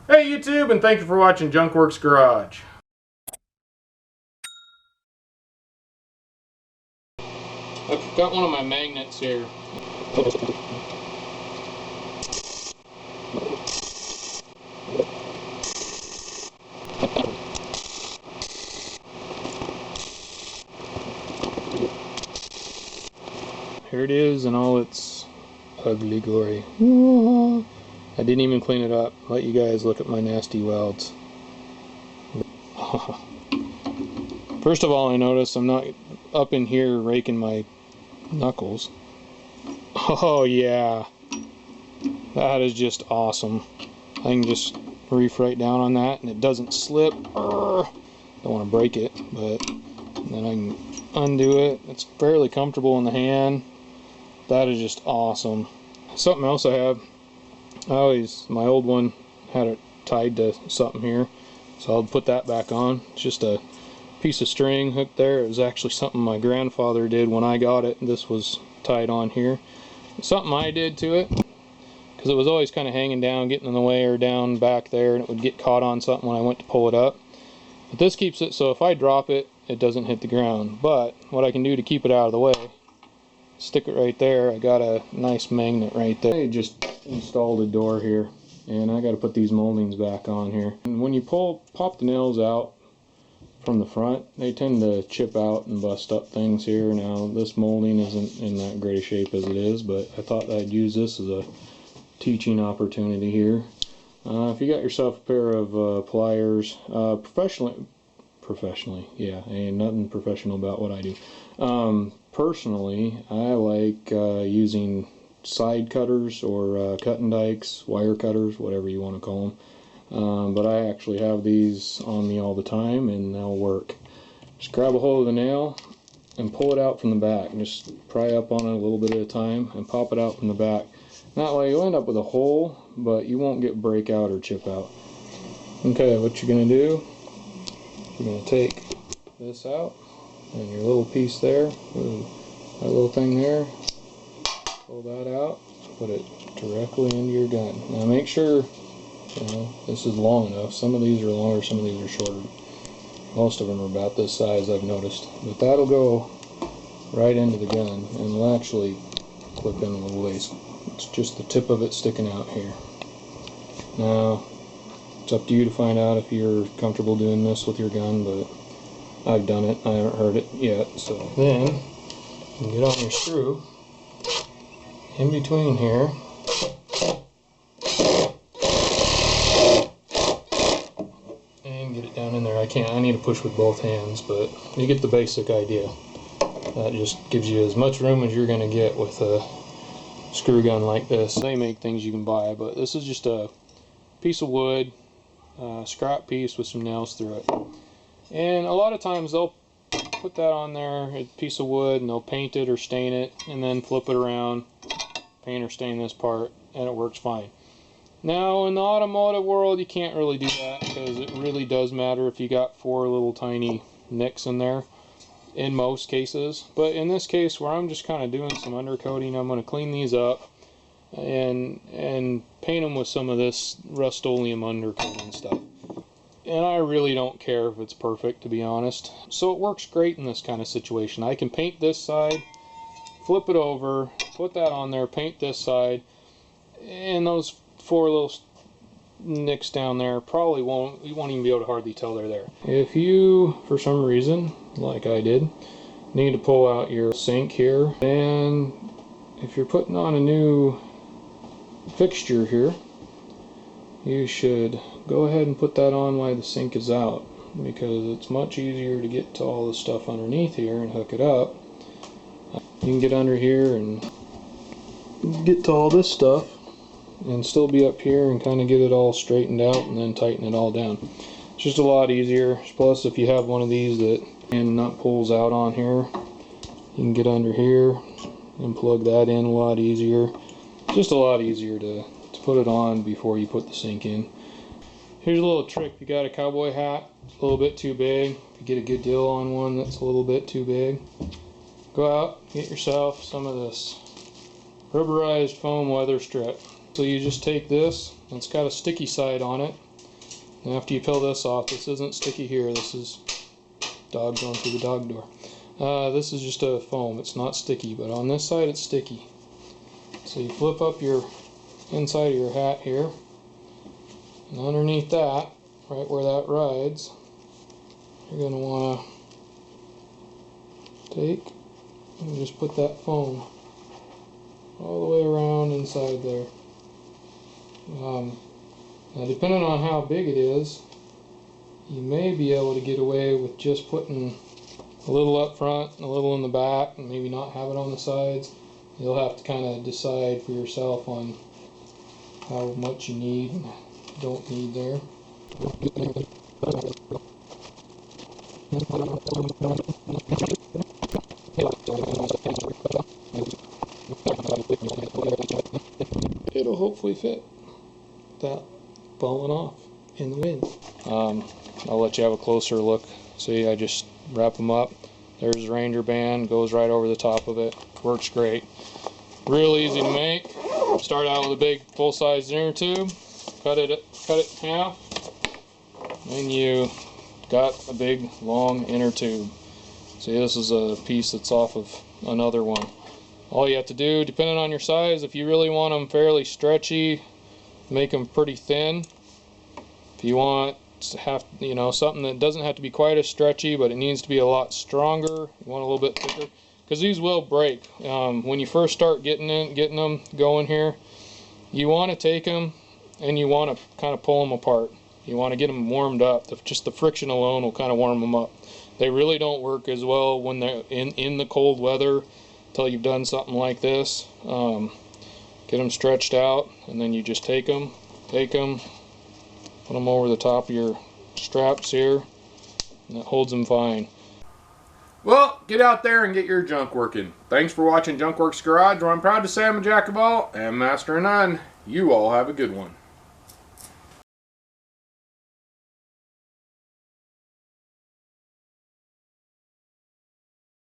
Hey YouTube, and thank you for watching Junkworks Garage. I've got one of my magnets here. Here it is in all its ugly glory. I didn't even clean it up. Let you guys look at my nasty welds. First of all, I notice I'm not up in here raking my knuckles. Oh yeah, that is just awesome. I can just reef right down on that and it doesn't slip. Don't want to break it, but then I can undo it. It's fairly comfortable in the hand. That is just awesome. Something else I have, my old one had it tied to something here, so I'll put that back on. It's just a piece of string hooked there. It was actually something my grandfather did when I got it. This was tied on here. Something I did to it, because it was always kind of hanging down, getting in the way, or down back there, and it would get caught on something when I went to pull it up. But this keeps it so if I drop it, it doesn't hit the ground. But what I can do to keep it out of the way, stick it right there. I got a nice magnet right there. I just installed a door here, and I got to put these moldings back on here. And when you pop the nails out from the front, they tend to chip out and bust up things here. Now this molding isn't in that great a shape as it is, but I thought I'd use this as a teaching opportunity here. If you got yourself a pair of pliers, professionally, yeah, ain't nothing professional about what I do. Personally, I like using side cutters or cutting dikes, wire cutters, whatever you want to call them. But I actually have these on me all the time, and they'll work. Just grab a hold of the nail and pull it out from the back. Just pry up on it a little bit at a time and pop it out from the back. That way you'll end up with a hole, but you won't get breakout or chip out. Okay, what you're going to do, you're going to take this out, and your little piece there, that little thing there, pull that out, put it directly into your gun. Now make sure, this is long enough. Some of these are longer, some of these are shorter. Most of them are about this size, I've noticed. But that'll go right into the gun, and it'll actually clip in a little ways. It's just the tip of it sticking out here. Now, it's up to you to find out if you're comfortable doing this with your gun, but I've done it. I haven't hurt it yet. So then, you can get on your screw in between here. And get it down in there. I need to push with both hands, but you get the basic idea. That just gives you as much room as you're going to get with a screw gun like this. They make things you can buy, but this is just a piece of wood, scrap piece with some nails through it. And a lot of times they'll put that on there, a piece of wood, and they'll paint it or stain it, and then flip it around, paint or stain this part, and it works fine. Now in the automotive world you can't really do that, because it really does matter if you got 4 little tiny nicks in there in most cases. But in this case where I'm just kind of doing some undercoating, I'm going to clean these up and paint them with some of this Rust-Oleum undercoating stuff. And I really don't care if it's perfect, to be honest. So it works great in this kind of situation. I can paint this side, flip it over, put that on there, paint this side, and those 4 little nicks down there you won't even be able to hardly tell they're there. If you, for some reason, like I did, need to pull out your sink here, and if you're putting on a new fixture here, you should go ahead and put that on while the sink is out, because it's much easier to get to all the stuff underneath here and hook it up. You can get under here and get to all this stuff and still be up here and kind of get it all straightened out and then tighten it all down. It's just a lot easier. Plus, if you have one of these that nut pulls out on here, you can get under here and plug that in a lot easier. Just a lot easier to put it on before you put the sink in. Here's a little trick. If you got a cowboy hat a little bit too big, if you get a good deal on one that's a little bit too big, go out, get yourself some of this rubberized foam weather strip. So you just take this, and it's got a sticky side on it, And after you peel this off, this isn't sticky here, this is dog going through the dog door. This is just a foam, it's not sticky, but on this side it's sticky. So you flip up your inside of your hat here, and underneath that, right where that rides, you're going to want to take and just put that foam all the way around inside there. Now depending on how big it is, you may be able to get away with just putting a little up front and a little in the back, and maybe not have it on the sides. You'll have to kind of decide for yourself on how much you need and don't need there. It'll hopefully fit without falling off in the wind. I'll let you have a closer look. See, I just wrap them up. There's the Ranger band, goes right over the top of it. Works great. Real easy to make. Start out with a big full-size inner tube. Cut it in half. And you got a big long inner tube. See, this is a piece that's off of another one. All you have to do, depending on your size, if you really want them fairly stretchy, make them pretty thin. If you want to have, you know, something that doesn't have to be quite as stretchy, but it needs to be a lot stronger, you want a little bit thicker, because these will break. When you first start getting them going here, you want to take them and you want to kind of pull them apart. You want to get them warmed up. Just the friction alone will kind of warm them up. They really don't work as well when they're in the cold weather until you've done something like this. Get them stretched out, and then you just take them, put them over the top of your straps here, and that holds them fine. Well, get out there and get your junk working. Thanks for watching Junk Works Garage, where I'm proud to say I'm a jack of all and master of none. You all have a good one.